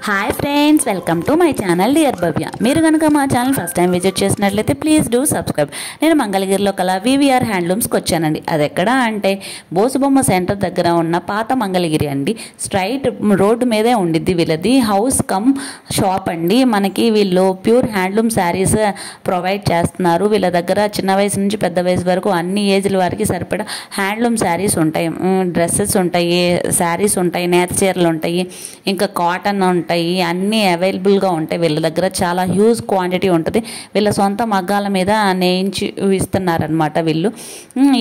Hi friends, welcome to my channel dear Bhavya. మీరు కనుక మా ఛానల్ ఫస్ట్ టైం విజిట్ చేసినట్లయితే ప్లీజ్ డూ సబ్స్క్రైబ్. నేను మంగళగిరిలో కల వివిఆర్ హ్యాండ్లూమ్స్కి వచ్చానండి. అది ఎక్కడ అంటే బోసుబొమ్మ సెంటర్ దగ్గర ఉన్న పాత మంగళగిరి అండి. స్ట్రైట్ రోడ్డు మీదే ఉండిద్ది వీళ్ళది హౌస్ కమ్ షాప్ అండి. మనకి వీళ్ళు ప్యూర్ హ్యాండ్లూమ్ శారీస్ ప్రొవైడ్ చేస్తున్నారు. వీళ్ళ దగ్గర చిన్న వయసు నుంచి పెద్ద వయసు వరకు అన్ని ఏజ్ల వారికి సరిపడా హ్యాండ్లూమ్ శారీస్ ఉంటాయి, డ్రెస్సెస్ ఉంటాయి, శారీస్ ఉంటాయి, నేత చీరలు ఉంటాయి, ఇంకా కాటన్ ఉంటాయి, అన్నీ అవైలబుల్గా ఉంటాయి. వీళ్ళ దగ్గర చాలా హ్యూజ్ క్వాంటిటీ ఉంటుంది. వీళ్ళ సొంత మగ్గాల మీద నేయించి ఇస్తున్నారనమాట వీళ్ళు.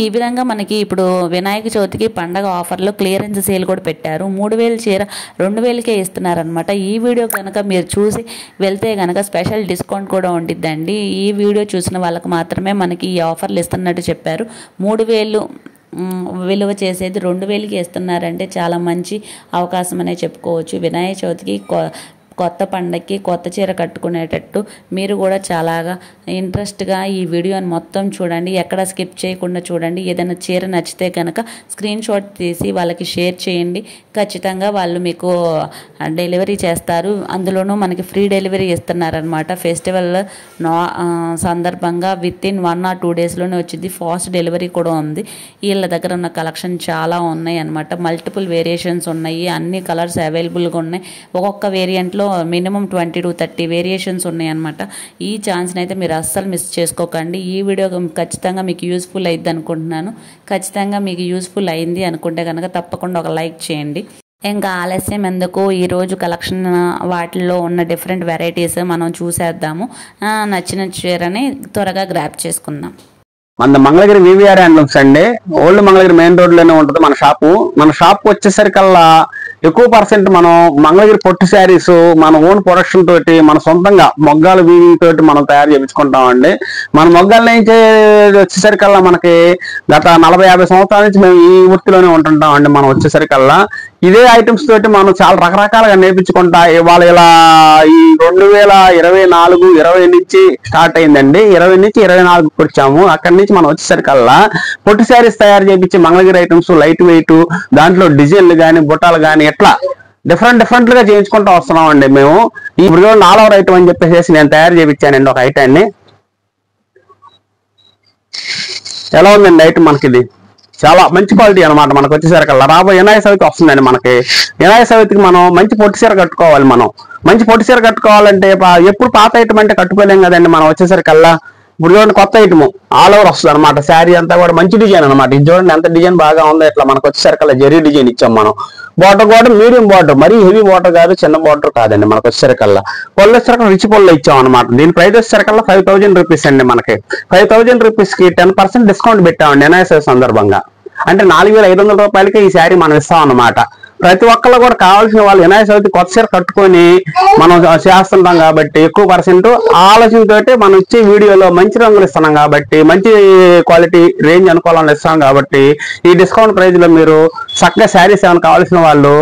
ఈ విధంగా మనకి ఇప్పుడు వినాయక చవితికి పండగ ఆఫర్లో క్లియరెన్స్ సేల్ కూడా పెట్టారు. 3000 చీర 2000కే ఇస్తున్నారనమాట. ఈ వీడియో కనుక మీరు చూసి వెళ్తే కనుక స్పెషల్ డిస్కౌంట్ కూడా ఉండిద్దండి. ఈ వీడియో చూసిన వాళ్ళకి మాత్రమే మనకి ఈ ఆఫర్లు ఇస్తున్నట్టు చెప్పారు. 3000 విలువ చేసేది 2000కి ఇస్తున్నారంటే చాలా మంచి అవకాశం అనే చెప్పుకోవచ్చు. వినాయక చవితికి కొత్త పండగకి కొత్త చీర కట్టుకునేటట్టు మీరు కూడా చాలాగా ఇంట్రెస్ట్గా ఈ వీడియోని మొత్తం చూడండి, ఎక్కడ స్కిప్ చేయకుండా చూడండి. ఏదైనా చీర నచ్చితే కనుక స్క్రీన్ షాట్ తీసి వాళ్ళకి షేర్ చేయండి. ఖచ్చితంగా వాళ్ళు మీకు డెలివరీ చేస్తారు. అందులోనూ మనకి ఫ్రీ డెలివరీ ఇస్తున్నారనమాట. ఫెస్టివల్ సందర్భంగా విత్ ఇన్ 1 or 2 డేస్లోనే వచ్చింది. ఫాస్ట్ డెలివరీ కూడా ఉంది. వీళ్ళ దగ్గర ఉన్న కలెక్షన్ చాలా ఉన్నాయి అనమాట. మల్టిపుల్ వేరియేషన్స్ ఉన్నాయి, అన్ని కలర్స్ అవైలబుల్గా ఉన్నాయి. ఒక్కొక్క వేరియంట్లో మినిమం 20 to 30 వేరియేషన్స్ ఉన్నాయన్నమాట. ఈ ఛాన్స్ని అయితే మీరు అస్సలు మిస్ చేసుకోకండి. ఈ వీడియో ఖచ్చితంగా మీకు యూస్ఫుల్ అయింది అనుకుంటున్నాను. ఖచ్చితంగా మీకు యూస్ఫుల్ అయింది అనుకుంటే కనుక తప్పకుండా ఒక లైక్ చేయండి. ఇంకా ఆలస్యం ఎందుకు, ఈరోజు కలెక్షన్ వాటిల్లో ఉన్న డిఫరెంట్ వెరైటీస్ మనం చూసేద్దాము. నచ్చిన చీరని త్వరగా గ్రాప్ చేసుకుందాం. మన మంగళగిరి వివిఆర్ హ్యాండ్లూమ్స్ అండి. ఓల్డ్ మంగళగిరి మెయిన్ రోడ్ లోనే ఉంటుంది మన షాపు. మన షాప్ వచ్చేసరికల్లా ఎక్కువ పర్సెంట్ మనం మంగళగిరి పొట్టు శారీస్ మన ఓన్ ప్రొడక్షన్ తోటి మన సొంతంగా మొగ్గాల వీవింగ్ తోటి మనం తయారు చేయించుకుంటామండి. మన మొగ్గాల నుంచి వచ్చేసరికల్లా మనకి గత 40-50 సంవత్సరాల నుంచి మేము ఈ వృత్తిలోనే ఉంటుంటామండి. మనం వచ్చేసరికల్లా ఇదే ఐటమ్స్ తోటి మనం చాలా రకరకాలుగా నేర్పించుకుంటా ఇవాళ ఇలా ఈ 2024-20 నుంచి స్టార్ట్ అయిందండి. 20 నుంచి 24కి వచ్చాము. అక్కడి నుంచి మనం వచ్చేసరికల్లా పొట్టు శారీస్ తయారు చేయించి మంగళగిరి ఐటమ్స్ లైట్ వెయిట్, దాంట్లో డిజైన్లు కానీ బుట్టాలు కానీ ఎట్లా డిఫరెంట్ గా చేయించుకుంటూ వస్తున్నాం అండి. మేము ఈ 4వ ఐటమ్ అని చెప్పేసి నేను తయారు చేయించానండి ఒక ఐటాన్ని. ఎలా ఉందండి ఐటమ్? మనకి ఇది చాలా మంచి క్వాలిటీ అనమాట. మనకు వచ్చేసరికల్లా రాబోయే వినాయక చవితి వస్తుందండి. మనకి వినాయక చవితికి మనం మంచి పొట్టు చీర కట్టుకోవాలి. మనం మంచి పొట్టు చీర కట్టుకోవాలంటే ఎప్పుడు పాత ఐటమ్ అంటే కట్టుకోలేం కదండి. మనం వచ్చేసరికల్లా ఇప్పుడు చూడండి కొత్త ఐటమ్ ఆల్ ఓవర్ వస్తుంది అనమాట. శారీ అంతా కూడా మంచి డిజైన్ అనమాట. ఇది చూడండి ఎంత డిజైన్ బాగా ఉందో. ఇట్లా మనకు వచ్చేసరికల్లా జరీ డిజైన్ ఇచ్చాం మనం. బార్డర్ కూడా మీడియం బార్డర్, మరీ హెవీ బార్డర్ కాదు, చిన్న బార్డర్ కాదండి. మనకు వచ్చేసరికల్లా పళ్ళు వచ్చేసరికల్లా రిచ్ పళ్ళు ఇచ్చాం అనమాట. దీని ప్రైస్ వచ్చేసరికల్లా 5000 రూపీస్ అండి. మనకి 5000 రూపీస్కి 10% డిస్కౌంట్ పెట్టామండి వినాయక చవితి సందర్భంగా. అంటే 4500 రూపాయలకి ఈ శారీ మనం ఇస్తాం అన్నమాట. ప్రతి ఒక్కళ్ళు కూడా కావాల్సిన వాళ్ళు వినాయక చవితి కొత్త చీర కట్టుకొని మనం చేస్తుంటాం కాబట్టి ఎక్కువ పర్సెంట్ ఆలోచనతోటి మనం ఇచ్చే వీడియోలో మంచి రంగులు ఇస్తున్నాం కాబట్టి, మంచి క్వాలిటీ రేంజ్ అనుకూలంగా ఇస్తాం కాబట్టి ఈ డిస్కౌంట్ ప్రైజ్ లో మీరు చక్కగా శారీస్ ఏమైనా కావాల్సిన వాళ్ళు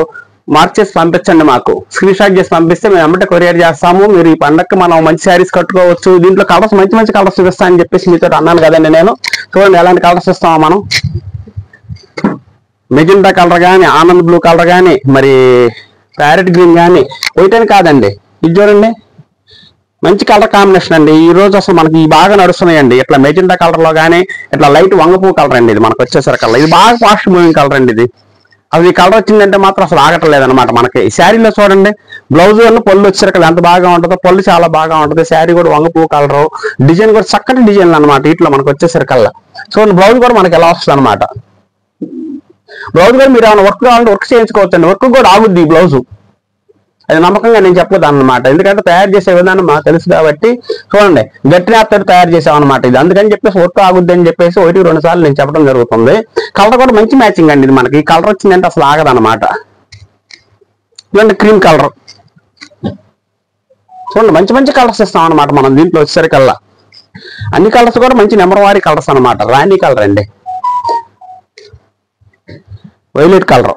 మార్క్ చేసి పంపించండి. మాకు స్క్రీన్ షాట్ చేసి పంపిస్తే మేము వెంబడే కొరియర్ చేస్తాము. మీరు ఈ పండగకి మనం మంచి శారీస్ కట్టుకోవచ్చు. దీంట్లో కలర్స్ మంచి కలర్స్ చూపిస్తా అని చెప్పేసి మీతో అన్నాను కదండి నేను. చూడండి ఎలాంటి కలర్స్ ఇస్తామో మనం. మెజెంటా కలర్ కానీ, ఆనంద్ బ్లూ కలర్ కానీ, మరి ప్యారెట్ గ్రీన్ కానీ, వైట్ అని కాదండి. ఇది చూడండి మంచి కలర్ కాంబినేషన్ అండి. ఈ రోజు అసలు మనకి బాగా నడుస్తున్నాయండి. ఇట్లా మెజెంటా కలర్ లో కానీ, ఇట్లా లైట్ వంగపూ కలర్ అండి. ఇది మనకు వచ్చేసరికల్లా ఇది బాగా ఫాస్ట్ మూవింగ్ కలర్ అండి. ఇది అది ఈ కలర్ వచ్చిందంటే మాత్రం అసలు ఆగట్లేదు అనమాట. మనకి ఈ శారీలో చూడండి బ్లౌజ్ అన్న పళ్ళు వచ్చేసరికల్లా ఎంత బాగా ఉంటుందో. పళ్ళు చాలా బాగా ఉంటుంది. శారీ కూడా వంగపూ కలరు, డిజైన్ కూడా చక్కటి డిజైన్లు అనమాట. ఇట్లా మనకు వచ్చేసరికల్లా చూడండి బ్లౌజ్ కూడా మనకి ఎలా వస్తుంది అనమాట. బ్లౌజ్ కూడా మీరు ఏమైనా వర్క్ కావాలంటే వర్క్ చేయించుకోవచ్చండి. వర్క్ కూడా ఆగుద్ది ఈ బ్లౌజ్. అది నమ్మకంగా నేను చెప్పదు అన్నమాట. ఎందుకంటే తయారు చేసే విధానం మాకు తెలుసు కాబట్టి. చూడండి గట్టి నేతతో తయారు చేసాం అనమాట. ఇది అందుకని చెప్పేసి వర్క్ ఆగుద్ది అని చెప్పేసి 1-2 సార్లు నేను చెప్పడం జరుగుతుంది. కలర్ కూడా మంచి మ్యాచింగ్ అండి. ఇది మనకి ఈ కలర్ వచ్చిందంటే అసలు ఆగదనమాట. చూడండి క్రీమ్ కలర్. చూడండి మంచి కలర్స్ ఇస్తాం అనమాట మనం దీంట్లో వచ్చేసరికల్లా. అన్ని కలర్స్ కూడా మంచి నెంబర్ వారీ కలర్స్ అనమాట. రాణి కలర్ అండి, వైలెట్ కలర్,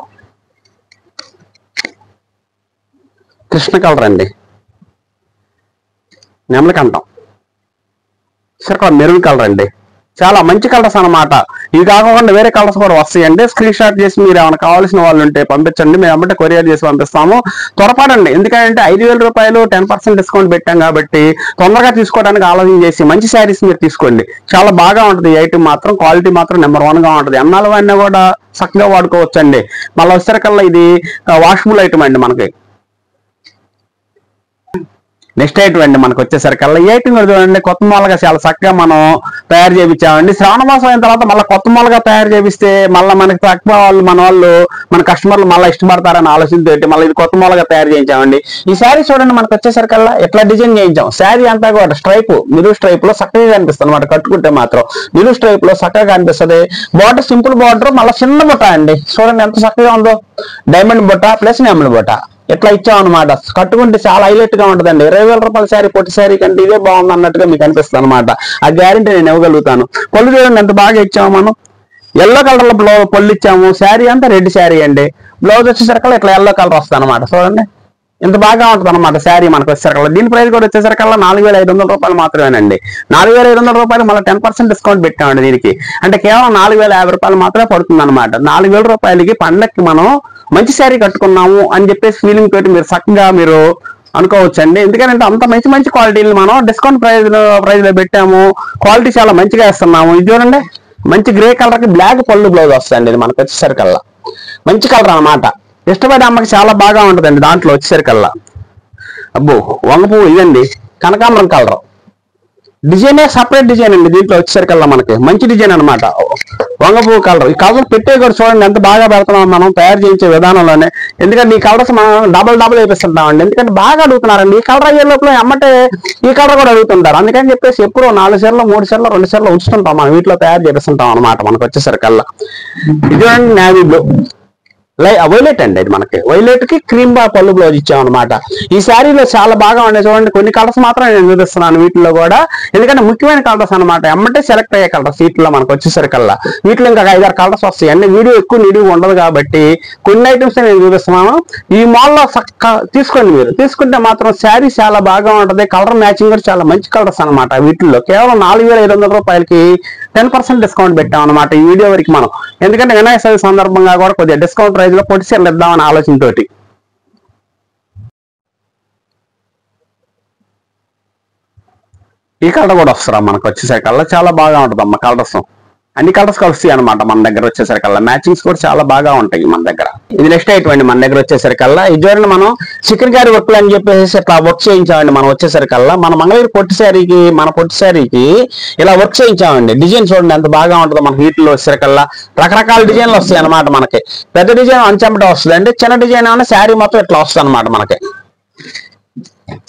కృష్ణ కలర్ అండి, నెమలికంఠం, సరే మెరూన్ కలర్ అండి, చాలా మంచి కలర్స్ అన్నమాట. ఇవి కాకుండా వేరే కలర్స్ కూడా వస్తాయండి. స్క్రీన్ షాట్ చేసి మీరు ఏమైనా కావాల్సిన వాళ్ళు ఉంటే పంపించండి, మేము అమ్మటే కొరియర్ చేసి పంపిస్తాము. త్వరపడండి, ఎందుకంటే 5,000 రూపాయలు 10% డిస్కౌంట్ పెట్టాం కాబట్టి తొందరగా తీసుకోవడానికి ఆలోచన చేసి మంచి శారీస్ మీరు తీసుకోండి. చాలా బాగా ఉంటుంది. ఈ ఐటమ్ మాత్రం క్వాలిటీ మాత్రం నెంబర్ 1 గా ఉంటుంది. ఎన్నాళ్ళు వాడినా కూడా చక్కగా వాడుకోవచ్చండి. మళ్ళీ వచ్చేసరికల్లా ఇది వాషబుల్ ఐటమ్ అండి. మనకి నెక్స్ట్ ఐటమ్ అండి మనకు వచ్చేసరికల్లా ఈ ఐటమ్ కూడా చూడండి, కొత్త మూలగా చాలా చక్కగా మనం తయారు చేయించామండి. శ్రావణ మాసం అయిన తర్వాత మళ్ళీ కొత్త మూలగా తయారు చేపిస్తే మళ్ళీ మనకి తక్కువ వాళ్ళు మన కస్టమర్లు మళ్ళీ ఇష్టపడతారని ఆలోచనతో మళ్ళీ ఇది కొత్త మూలగా తయారు చేయించామండి. ఈ శారీ చూడండి, మనకు వచ్చేసరికల్లా ఎట్లా డిజైన్ చేయించాం. శారీ అంతా కూడా స్ట్రైప్, నిలువు స్ట్రైప్ లో చక్కగా కనిపిస్తుంది అనమాట. కట్టుకుంటే మాత్రం నిలువు స్ట్రైప్ లో చక్కగా కనిపిస్తుంది. బార్డర్ సింపుల్ బార్డర్, మళ్ళీ చిన్న బుట్ట అండి. చూడండి ఎంత చక్కగా ఉందో, డైమండ్ బుట్ట ప్లస్ నెమలి బుట్ట ఎట్లా ఇచ్చాం అనమాట. కట్టుకుంటే చాలా హైలైట్ గా ఉంటుందండి. 20,000 రూపాయల శారీ, పొట్టి శారీ కంటే ఇదే బాగుంది అన్నట్టుగా మీకు అనిపిస్తుంది అనమాట. ఆ గ్యారెంటీ నేను ఇవ్వగలుగుతాను. పళ్ళు చూడండి ఎంత బాగా ఇచ్చాము. మనం ఎల్లో కలర్ లో పళ్ళు ఇచ్చాము. శారీ అంతా రెడ్ శారీ అండి. బ్లౌజ్ వచ్చేసరికల్లా ఇట్లా ఎల్లో కలర్ వస్తుంది అనమాట. చూడండి ఎంత బాగా ఉంటుంది అనమాట శారీ మనకు వచ్చేసరికల్లా. దీని ప్రైస్ కూడా వచ్చేసరికల్లా 4,500 రూపాయలు మాత్రమేనండి. 4,500 రూపాయలు మళ్ళీ 10% డిస్కౌంట్ పెట్టామండి దీనికి. అంటే కేవలం 4,050 రూపాయలు మాత్రమే పడుతుంది అనమాట. 4,000 రూపాయలకి పండక్కి మనం మంచి శారీ కట్టుకున్నాము అని చెప్పేసి ఫీలింగ్ తోటి మీరు చక్కగా మీరు అనుకోవచ్చండి. ఎందుకంటే అంత మంచి మంచి క్వాలిటీలు మనం డిస్కౌంట్ ప్రైస్ లో పెట్టాము. క్వాలిటీ చాలా మంచిగా ఇస్తున్నాము. ఇది చూడండి, మంచి గ్రే కలర్ కి బ్లాక్ పళ్ళు బ్లౌజ్ వస్తుందండి. ఇది మనకు వచ్చేసరికల్లా మంచి కలర్ అన్నమాట. ఇష్టపడే అమ్మకి చాలా బాగా ఉంటుందండి. దాంట్లో వచ్చేసరికల్లా అబ్బో వంగ పువ్వు ఇదండి, కనకాంబరం కలర్ డిజైనే సపరేట్ డిజైన్ అండి. దీంట్లో వచ్చేసరికల్లా మనకి మంచి డిజైన్ అనమాట. వంగ పువ్వు కలర్. ఈ కలర్ పెట్టే కూడా చూడండి ఎంత బాగా పెడుతున్నాం మనం తయారు చేయించే విధానంలోనే. ఎందుకంటే ఈ కలర్స్ మనం డబల్ వేపిస్తుంటామండి. ఎందుకంటే బాగా అడుగుతున్నారండి. ఈ కలర్ అయ్యే లోపల అమ్మటే ఈ కలర్ కూడా అడుగుతుంటారు. అందుకని చెప్పేసి ఎప్పుడో 4 చీరలు 3 చీరలు 2 చీరలు ఉంచుతుంటాం మనం. వీటిలో తయారు చేపిస్తుంటాం అనమాట. మనకు వచ్చేసరికల్లా ఇది చూడండి, నేవీ బ్లూ వైలెట్ అండి. ఇది మనకి వైలెట్ కి క్రీమ్ పళ్ళు బ్లౌజ్ ఇచ్చాం అనమాట. ఈ శారీలో చాలా బాగా ఉన్నాయి. చూడండి కొన్ని కలర్స్ మాత్రం నేను చూపిస్తున్నాను వీటిలో కూడా, ఎందుకంటే ముఖ్యమైన కలర్స్ అనమాట. ఎమ్మటే సెలెక్ట్ అయ్యే కలర్స్ వీటిలో మనకు వచ్చేసరికల్లా. వీటిలో ఇంకా 5-6 కలర్స్ వస్తాయి అండి. వీడియో ఎక్కువ నిడివి ఉండదు కాబట్టి కొన్ని ఐటమ్స్ నేను చూపిస్తున్నాను. ఈ మాల్లో తీసుకోండి. మీరు తీసుకుంటే మాత్రం శారీ చాలా బాగా ఉంటది. కలర్ మ్యాచింగ్ కూడా చాలా మంచి కలర్స్ అనమాట. వీటిల్లో కేవలం 4,500 రూపాయలకి 10% డిస్కౌంట్ పెట్టాం అనమాట ఈ వీడియో వరకు మనం. ఎందుకంటే వినాయక చవితి సందర్భంగా కూడా కొద్దిగా డిస్కౌంట్ ప్రైస్ లో పొట్టి చీరలు ఇద్దామని ఆలోచనతోటి. ఈ కలర్ కూడా వస్తారా మనకు వచ్చేసరికల్లా చాలా బాగా ఉంటుంది అమ్మ. కలర్స్ అన్ని కలర్స్ కలిసి అనమాట మన దగ్గర వచ్చేసరికల్లా. మ్యాచింగ్స్ కూడా చాలా బాగా ఉంటాయి మన దగ్గర. ఇది నెక్స్ట్ ఐటమ్ అండి మన దగ్గర వచ్చేసరికల్లా. ఇది చూడండి, మనం చికెన్ కర్రీ వర్క్లు అని చెప్పేసి ఇట్లా వర్క్ చేయించామండి. మనం వచ్చేసరికల్లా మన మంగళగిరి పొట్టి శారీకి ఇలా వర్క్ చేయించామండి. డిజైన్ చూడండి ఎంత బాగా ఉంటుందో. మనకి వీటిలో వచ్చేసరికల్లా రకరకాల డిజైన్లు వస్తాయి అనమాట. మనకి పెద్ద డిజైన్ అంచెంబట వస్తుంది అండి. చిన్న డిజైన్ ఏమన్నా శారీ మొత్తం ఇట్లా వస్తుంది అనమాట. మనకి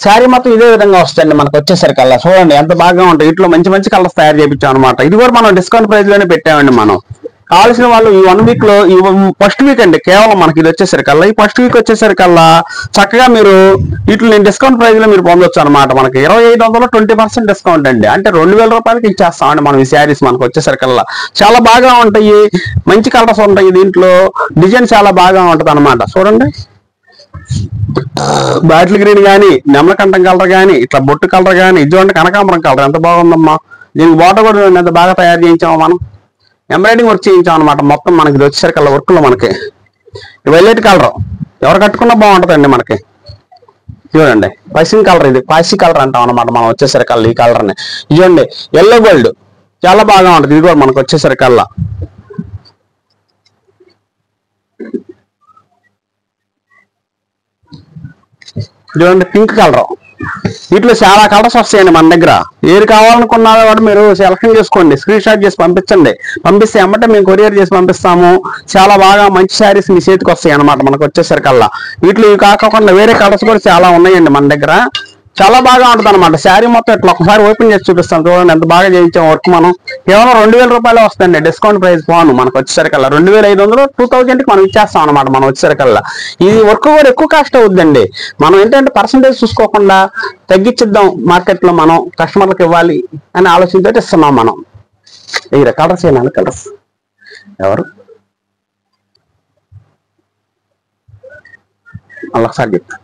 శారీ మొత్తం ఇదే విధంగా వస్తుంది మనకు వచ్చేసరికల్లా. చూడండి ఎంత బాగా ఉంటాయి. వీటిలో మంచి మంచి కలర్స్ తయారు చేయించాం అనమాట. ఇది కూడా మనం డిస్కౌంట్ ప్రైస్ లోనే పెట్టామండి. మనం కావాల్సిన వాళ్ళు ఈ 1 వీక్ లో ఈ ఫస్ట్ వీక్ అండి కేవలం మనకి ఇది వచ్చేసరికల్లా. ఈ ఫస్ట్ వీక్ వచ్చేసరికల్లా చక్కగా మీరు వీటిని నేను డిస్కౌంట్ ప్రైస్ లో మీరు పొందొచ్చు అనమాట. మనకి 2,500 20% డిస్కౌంట్ అండి. అంటే 2,000 రూపాయలకి ఇచ్చేస్తామండి మనం ఈ శారీస్. మనకు వచ్చేసరికల్లా చాలా బాగా ఉంటాయి. మంచి కలర్స్ ఉంటాయి. దీంట్లో డిజైన్ చాలా బాగా ఉంటది అనమాట. చూడండి, బాటిల్ గ్రీన్ కానీ, నెమలకంఠం కలర్ కానీ, ఇట్లా బొట్టు కలర్ కానీ, ఇటువంటి కనకాంబరం కలర్ ఎంత బాగుందమ్మా. దీనికి బాటర్ కూడా ఎంత బాగా తయారు చేయించాము మనం. ఎంబ్రాయిడింగ్ వర్క్ చేయించాం అనమాట మొత్తం. మనకి ఇది వచ్చేసరికల్లా వర్క్ లో మనకి వైలెట్ కలర్ ఎవరు కట్టుకున్నా బాగుంటుందండి. మనకి చూడండి పైసింగ్ కలర్, ఇది పాసి కలర్ అంటాం అనమాట మనం వచ్చేసరికల్లా. ఈ కలర్ ని చూడండి, ఎల్లో గోల్డ్ చాలా బాగా ఉంటుంది. ఇది కూడా మనకు వచ్చేసరికల్లా. చూడండి పింక్ కలర్. వీటిలో చాలా కలర్స్ వస్తాయండి మన దగ్గర. ఏది కావాలనుకున్నా కూడా మీరు సెలెక్షన్ చేసుకోండి, స్క్రీన్ షాట్ చేసి పంపించండి. పంపిస్తే అమ్మటే మేము కొరియర్ చేసి పంపిస్తాము. చాలా బాగా మంచి శారీస్ మీ చేతికి వస్తాయి అనమాట మనకు వచ్చేసరికల్లా. వీటిలో ఇవి కాకుండా వేరే కలర్స్ కూడా చాలా ఉన్నాయండి మన దగ్గర. చాలా బాగా ఉంటుంది అనమాట. శారీ మొత్తం ఇట్లా ఒకసారి ఓపెన్ చేసి చూపిస్తాం. చూడండి ఎంత బాగా చేయించాం వర్క్ మనం. కేవలం 2,000 రూపాయలు వస్తాయండి డిస్కౌంట్ ప్రైస్ పోను మనకు వచ్చేసరికల్లా. 2,500 2000కి మనం ఇచ్చేస్తాం అనమాట మనం వచ్చేసరికల్లా. ఇది వర్క్ కూడా ఎక్కువ కాస్ట్ అవుతుందండి. మనం ఏంటంటే పర్సంటేజ్ చూసుకోకుండా తగ్గించిద్దాం మార్కెట్ లో, మనం కస్టమర్లకు ఇవ్వాలి అని ఆలోచనతో ఇస్తున్నాం మనం. ఈ కలర్స్ ఏనా కలర్స్ ఎవరు అలా ఒకసారి చెప్తా.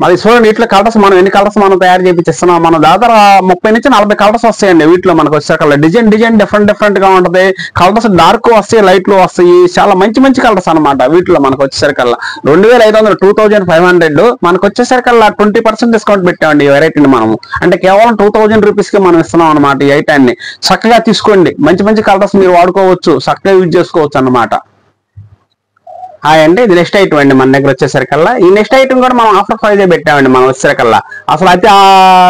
మరి చూడండి వీటిలో కలర్స్ మనం ఎన్ని కలర్స్ మనం తయారు చేయించిస్తున్నాం. మనం దాదాపు 30 నుంచి 40 కలర్స్ వస్తాయండి వీటిలో మనకు వచ్చే డిజైన్ డిఫరెంట్ గా ఉంటది. కలర్స్ డార్క్ వస్తాయి, లైట్లు వస్తాయి, చాలా మంచి కలర్స్ అనమాట. వీటిలో మనకు వచ్చేసరికల్లా 2500 2500 మనకు వచ్చేసరికల్లా 20% డిస్కౌంట్ పెట్టామండి ఈ వెరైటీని మనము. అంటే కేవలం 2000 రూపీస్ కి మనం ఇస్తున్నాం అనమాట. ఈ ఐటాన్ని చక్కగా తీసుకోండి. మంచి కలర్స్ మీరు వాడుకోవచ్చు, చక్కగా యూజ్ చేసుకోవచ్చు అన్నమాట. అండి ఇది నెక్స్ట్ ఐటమ్ అండి మన దగ్గర వచ్చేసరికల్లా. ఈ నెక్స్ట్ ఐటమ్ కూడా మనం ఆఫర్ ప్రైజ్ పెట్టామండి మనం వచ్చేసరికల్లా. అసలు అయితే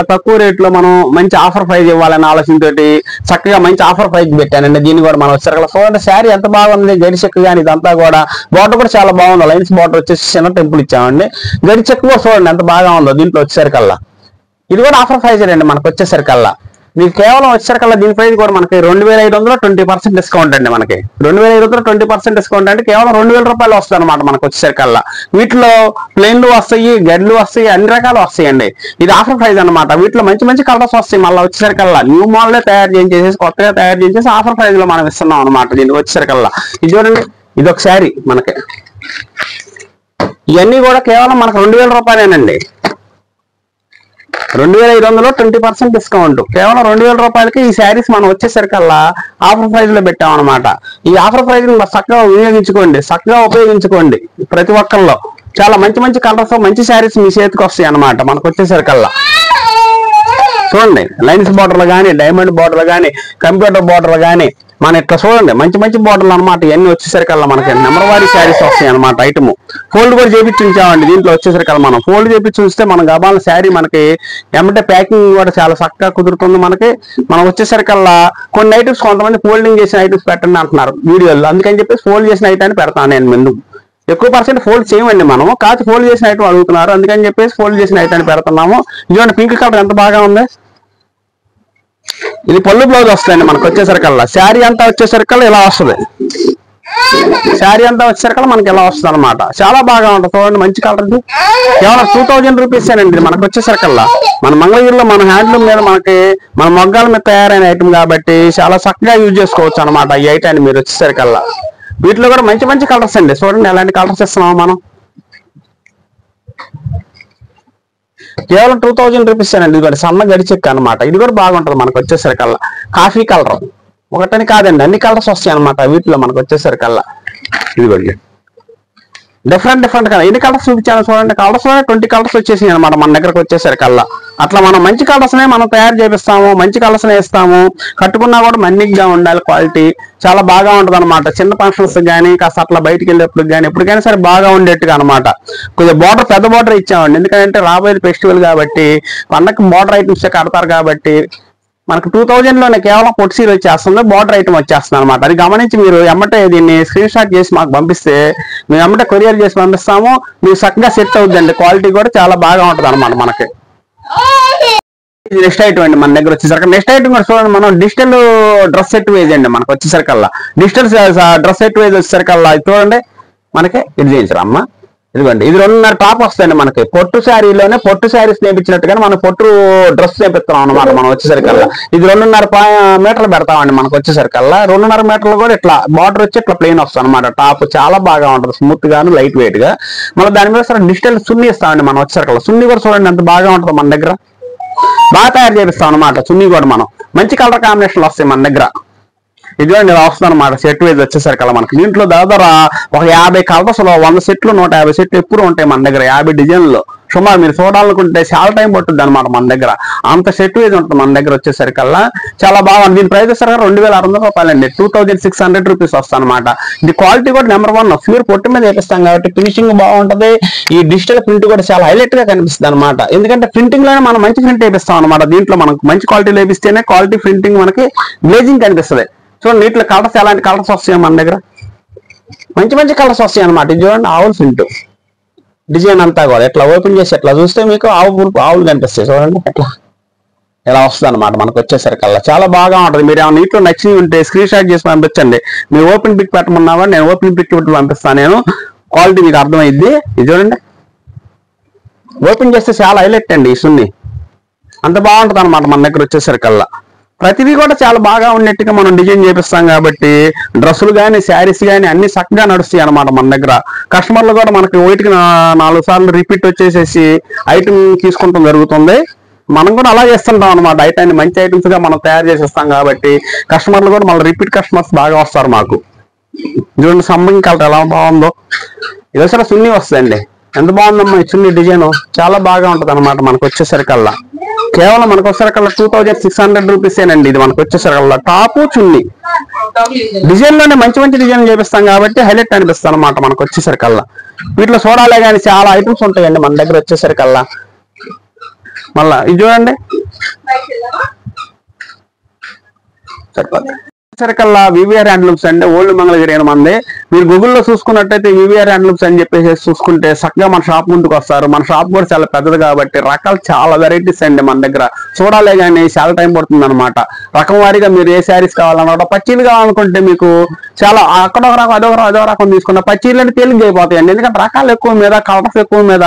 తక్కువ రేట్లో మనం మంచి ఆఫర్ ప్రైజ్ ఇవ్వాలనే ఆలోచనతోటి చక్కగా మంచి ఆఫర్ ప్రైజ్ పెట్టానండి. దీన్ని కూడా మనం వచ్చేసరికల్లా చూడండి. శారీ ఎంత బాగుంది, గడి చెక్క కానీ ఇదంతా కూడా బార్డర్ కూడా చాలా బాగుంది. లైన్స్ బార్డర్ వచ్చేసి చిన్న టెంపుల్ ఇచ్చామండి. గడి చెక్క కూడా చూడండి ఎంత బాగా ఉందో దీంట్లో వచ్చేసరికల్లా. ఇది కూడా ఆఫర్ ప్రైజ్ అండి మనకు వచ్చేసరికల్లా. మీకు కేవలం వచ్చేసరికల్లా దీని ప్రైజ్ కూడా మనకి 2500 20% డిస్కౌంట్ అండి. మనకి 2500 20% డిస్కౌంట్ అంటే కేవలం 2000 రూపాయలు వస్తుంది అనమాట మనకు వచ్చేసరికల్లా. వీటిలో ప్లెయిన్లు వస్తాయి, గడ్లు వస్తాయి, అన్ని రకాలు వస్తాయండి. ఇది ఆఫర్ ప్రైజ్ అనమాట. వీటిలో మంచి కలర్స్ వస్తాయి. మళ్ళీ వచ్చేసరికల్లా న్యూ మోడల్ తయారు చేసేసి కొత్తగా తయారు చేసేసి ఆఫర్ ప్రైజ్ లో మనం ఇస్తున్నాం అనమాట. దీనికి వచ్చేసరికల్లా ఇది చూడండి. ఇది ఒక శారీ మనకి. ఇవన్నీ కూడా కేవలం మనకు 2000 రూపాయలేనండి. 2500 20% డిస్కౌంట్. కేవలం 2000 రూపాయలకి ఈ శారీస్ మనం వచ్చేసరికల్లా ఆఫర్ ప్రైజ్ లో పెట్టాం అనమాట. ఈ ఆఫర్ ప్రైజ్ చక్కగా వినియోగించుకోండి, చక్కగా ఉపయోగించుకోండి. ప్రతి ఒక్కరిలో చాలా మంచి కలర్స్, మంచి శారీస్ మీ చేతికి వస్తాయి అనమాట మనకు వచ్చేసరికల్లా. చూడండి లైన్స్ బార్డర్లు కానీ, డైమండ్ బార్డర్లు కానీ, కంప్యూటర్ బార్డర్లు కానీ, మన ఇట్లా చూడండి మంచి బార్డర్లు అనమాట. ఇవన్నీ వచ్చేసరికల్లా మనకి నెంబర్ వారీ శారీస్ వస్తాయి అనమాట. ఐటమ్ ఫోల్డ్ కూడా చేపించి ఉంచామండి. దీంట్లో వచ్చేసరికల్లా మనం ఫోల్డ్ చేపించి ఉంచితే మన గబాల శారీ మనకి ఏమంటే ప్యాకింగ్ కూడా చాలా చక్కగా కుదురుతుంది మనకి. మనం వచ్చేసరికల్లా కొన్ని ఐటమ్స్ కొంతమంది ఫోల్డింగ్ చేసిన ఐటమ్స్ పెట్టండి అంటున్నారు వీడియోలో. అందుకని చెప్పేసి ఫోల్డ్ చేసిన ఐటాన్ని పెడతాను నేను ముందు. ఎక్కువ పర్సెంట్ ఫోల్డ్ చేయమండి మనము, కాదు ఫోల్డ్ చేసిన ఐటమ్ అడుగుతున్నారు. అందుకని చెప్పేసి ఫోల్డ్ చేసిన ఐటాన్ని పెడుతున్నాము. ఇదిగోండి పింక్ కలర్ ఎంత బాగా ఉంది. ఇది పళ్ళు బ్లౌజ్ వస్తుందండి మనకు వచ్చేసరికల్లా. శారీ అంతా వచ్చేసరికల్లా ఇలా వస్తుంది. శారీ అంతా వచ్చేసరికల్లా మనకి ఇలా వస్తుంది అనమాట. చాలా బాగా ఉంటుంది. చూడండి మంచి కలర్. ఇది కేవలం 2000 రూపీస్ అండి మనకు వచ్చేసరికల్లా. మన మంగళగిరిలో మన హ్యాండ్లూమ్ మీద మనకి మన మొగ్గాల మీద తయారైన ఐటమ్ కాబట్టి చాలా చక్కగా యూజ్ చేసుకోవచ్చు అనమాట ఈ ఐటాన్ని మీరు వచ్చేసరికల్లా. వీటిలో కూడా మంచి కలర్స్ అండి. చూడండి ఎలాంటి కలర్స్ ఇస్తున్నాము మనం. కేవలం 2000 రూపీస్ అండి. ఇది కూడా సన్న గడి చెక్క అనమాట. ఇది కూడా బాగుంటుంది మనకు వచ్చేసరికల్లా. కాఫీ కలర్ ఒకటని కాదండి, అన్ని కలర్స్ వస్తాయి అనమాట వీటిలో మనకు వచ్చేసరికల్లా. ఇది కూడా డిఫరెంట్ కలర్. ఎన్ని కలర్స్ చూపించాను చూడండి. కలర్స్ 20 కలర్స్ వచ్చేసాయి అనమాట మన దగ్గరకు వచ్చేసరికల్లా. అట్లా మనం మంచి కలర్స్ నే మనం తయారు చేపిస్తాము, మంచి కలర్స్ నే ఇస్తాము. కట్టుకున్నా కూడా మన్నిగ్గా ఉండాలి, క్వాలిటీ చాలా బాగా ఉంటుంది అనమాట. చిన్న ఫంక్షన్స్ కానీ కాస్త అట్లా బయటికి వెళ్ళేప్పుడు కానీ ఎప్పటికైనా సరే బాగా ఉండేట్టుగా అనమాట. కొద్దిగా బార్డర్ పెద్ద బార్డర్ ఇచ్చామండి. ఎందుకంటే రాబోయేది ఫెస్టివల్ కాబట్టి, పండగకి బార్డర్ ఐటమ్స్ కడతారు కాబట్టి మనకు 2000లోనే కేవలం పొట్టి సీర వచ్చేస్తుంది, బార్డర్ ఐటమ్ వచ్చేస్తుంది అనమాట. అది గమనించి మీరు ఎమ్మటే దీన్ని స్క్రీన్ షాట్ చేసి మాకు పంపిస్తే మేము ఎమ్మటే కొరియర్ చేసి పంపిస్తాము. మీకు చక్కగా సెట్ అవుతుందండి. క్వాలిటీ కూడా చాలా బాగా ఉంటుంది అనమాట మనకి. నెక్స్ట్ ఐటమ్ అండి మన దగ్గర వచ్చేసరికి. నెక్స్ట్ ఐటమ్ కూడా చూడండి. మనం డిజిటల్ డ్రెస్ సెట్ వేజ్ అండి మనకు వచ్చేసరికల్లా. డిజిటల్ డ్రెస్ సెట్ వేజ్ వచ్చేసరికల్లా ఇది చూడండి మనకి. ఇది చేయించరా అమ్మ. ఇదిగోండి ఇది 2.5 టాప్ వస్తాయండి మనకి. పొట్టు శారీలోనే పొట్టు శారీస్ నేర్పించినట్టుగానే మనం పొట్టు డ్రెస్ నేర్పిస్తాం అనమాట మనం వచ్చేసరికల్లా. ఇది 2.5 మీటర్లు పెడతామండి మనకు వచ్చేసరికల్లా. 2.5 మీటర్లు కూడా ఇట్లా బార్డర్ వచ్చి ఇట్లా ప్లెయిన్ వస్తుంది అనమాట. టాప్ చాలా బాగా ఉంటుంది, స్మూత్ గాను లైట్ వెయిట్ గా. మళ్ళీ దాని మీద సరే డిజిటల్ సున్ని ఇస్తామండి మనం వచ్చేసరికల్లా. సున్ని కూడా చూడండి ఎంత బాగా ఉంటుంది మన దగ్గర. బాగా తయారు చేపిస్తాం అనమాట సున్ని కూడా మనం. మంచి కలర్ కాంబినేషన్లు వస్తాయి మన దగ్గర. ఇదిగోండి ఇలా వస్తుంది అనమాట సెట్ వేజ్ వచ్చేసరికల్లా మనకి. దీంట్లో దాదాపు ఒక 50 కలర్స్ 100 సెట్లు 150 సెట్లు ఎప్పుడు ఉంటాయి మన దగ్గర. 50 డిజైన్లు సుమారు మీరు చూడాలనుకుంటే చాలా టైం పట్టుద్ది అనమాట మన దగ్గర. అంత సెట్ వేజ్ ఉంటుంది మన దగ్గర వచ్చేసరికల్లా. చాలా బాగుంది. దీని ప్రైస్ వచ్చేసరికి 2600 రూపాయలండి. 2600 రూపీస్ వస్తుంది అనమాట. ఇది క్వాలిటీ కూడా నెంబర్ 1. ప్యూర్ పొట్టు మీద వేపిస్తాం కాబట్టి ఫినిషింగ్ బాగుంటది. ఈ డిజిటల్ ప్రింట్ కూడా చాలా హైలైట్ గా కనిపిస్తుంది అనమాట. ఎందుకంటే ప్రింటింగ్ లోనే మనం మంచి ప్రింట్ వేపిస్తాం అనమాట. దీంట్లో మనకు మంచి క్వాలిటీ వేపిస్తేనే క్వాలిటీ ప్రింటింగ్ మనకి గ్లేజింగ్ కనిపిస్తుంది. చూడండి నీటిలో కలర్స్ ఎలాంటి కలర్స్ వస్తాయి మన దగ్గర. మంచి కలర్స్ వస్తాయి అనమాట. ఇది చూడండి ఆవులు ప్రింట్ డిజైన్ అంతా కూడా ఇట్లా ఓపెన్ చేసి ఎట్లా చూస్తే మీకు ఆవులు కనిపిస్తాయి. చూడండి ఎట్లా ఇలా వస్తుంది అనమాట మనకు వచ్చేసరికల్లా. చాలా బాగా ఉంటుంది. మీరు ఏమైనా నీటిలో నచ్చినవి ఉంటే స్క్రీన్ షాట్ చేసి పంపించండి. మీరు ఓపెన్ పిక్ పెట్టమన్నావా నేను ఓపెన్ పిక్ పంపిస్తాను. నేను క్వాలిటీ మీకు అర్థమైద్ది. ఇది చూడండి ఓపెన్ చేస్తే చాలా హైలైట్ అండి ఈ సున్ని. అంత బాగుంటుంది అనమాట మన దగ్గర వచ్చేసరికల్లా. ప్రతిదీ కూడా చాలా బాగా ఉన్నట్టుగా మనం డిజైన్ చేపిస్తాం కాబట్టి డ్రెస్సులు కానీ శారీస్ కానీ అన్ని చక్కగా నడుస్తాయి అనమాట మన దగ్గర. కస్టమర్లు కూడా మనకి ఒకటికి 4 సార్లు రిపీట్ వచ్చేసేసి ఐటమ్ తీసుకుంటాం జరుగుతుంది. మనం కూడా అలా చేస్తుంటాం అనమాట. ఐటమ్ మంచి ఐటమ్స్ గా మనం తయారు చేసేస్తాం కాబట్టి కస్టమర్లు కూడా మళ్ళీ రిపీట్ కస్టమర్స్ బాగా వస్తారు మాకు. చూడండి సంబంగి కలర్ ఎలా బాగుందో. ఇది అసలు చున్నీ వస్తుందండి. ఎంత బాగుందమ్మా ఈ చున్నీ డిజైన్, చాలా బాగా ఉంటది అనమాట. మనకు వచ్చేసరికల్లా కేవలం మనకు వచ్చేసరికల్లా 2600 రూపీసేనండి. ఇది మనకు వచ్చేసరికల్లా టాపు చున్నీ డిజైన్ లోనే మంచి మంచి డిజైన్ చేపిస్తాం కాబట్టి హైలైట్ అనిపిస్తాం అనమాట మనకు వచ్చేసరికల్లా. వీటిలో చూడాలే కానీ చాలా ఐటమ్స్ ఉంటాయండి మన దగ్గర వచ్చేసరికల్లా. మళ్ళా ఇది చూడండి సరికల్లా వివిఆర్ హ్యాండ్లూమ్స్ అండి, ఓల్డ్ మంగళగిరి మంది. మీరు గూగుల్లో చూసుకున్నట్టయితే వివిఆర్ హ్యాండ్లూమ్స్ అని చెప్పేసి చూసుకుంటే చక్కగా మన షాప్ ముందుకు వస్తారు. మన షాప్ కూడా చాలా పెద్దది కాబట్టి రకాలు చాలా వెరైటీస్ అండి మన దగ్గర. చూడాలే కానీ చాలా టైం పడుతుంది అనమాట. రకం వారీగా మీరు ఏ శారీస్ కావాలన్నా పచ్చీలు కావాలనుకుంటే మీకు చాలా అక్కడొక రకం అదో రకం తీసుకున్న పచ్చీలు అంటే తేలిక అయిపోతాయండి. ఎందుకంటే రకాలు ఎక్కువ మీద కలర్స్ ఎక్కువ మీద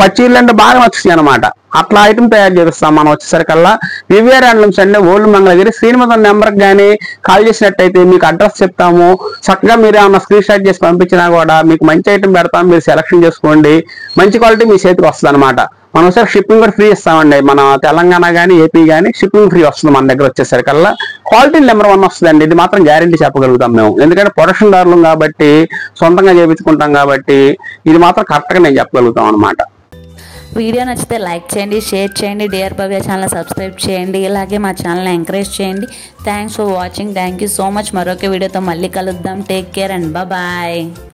పచ్చీలు అంటే బాగా నచ్చుతాయి అనమాట. అట్లా ఐటమ్ తయారు చేపిస్తాం మనం వచ్చేసరికల్లా. వివిఆర్ హ్యాండ్లూమ్స్ అండి, ఓల్డ్ మంగళగిరి. స్క్రీన్ మీద నెంబర్కి కానీ కాల్ చేసినట్టయితే మీకు అడ్రస్ చెప్తాము. చక్కగా మీరు ఏమన్నా స్క్రీన్ షాట్ చేసి పంపించినా కూడా మీకు మంచి ఐటమ్ పెడతాం. మీరు సెలెక్షన్ చేసుకోండి, మంచి క్వాలిటీ మీ చేతికి వస్తుంది అనమాట. మనం ఒకసారి షిప్పింగ్ కూడా ఫ్రీ ఇస్తామండి. మన తెలంగాణ కానీ ఏపీ కానీ షిప్పింగ్ ఫ్రీ వస్తుంది మన దగ్గర వచ్చేసరికల్లా. క్వాలిటీ నెంబర్ 1 వస్తుందండి. ఇది మాత్రం గ్యారెంటీ చెప్పగలుగుతాం మేము. ఎందుకంటే ప్రొడక్షన్ దారులు కాబట్టి సొంతంగా చేయించుకుంటాం కాబట్టి ఇది మాత్రం కరెక్ట్గా నేను చెప్పగలుగుతాం అనమాట. వీడియో నచ్చితే లైక్ చేయండి, షేర్ చేయండి, డియర్ భవ్య ఛానల్ సబ్స్క్రైబ్ చేయండి. ఇలాగే మా ఛానల్ని ఎంకరేజ్ చేయండి. Thanks for watching. Thank you so much. మరొక వీడియోతో మళ్ళీ కలుద్దాం. Take care and bye.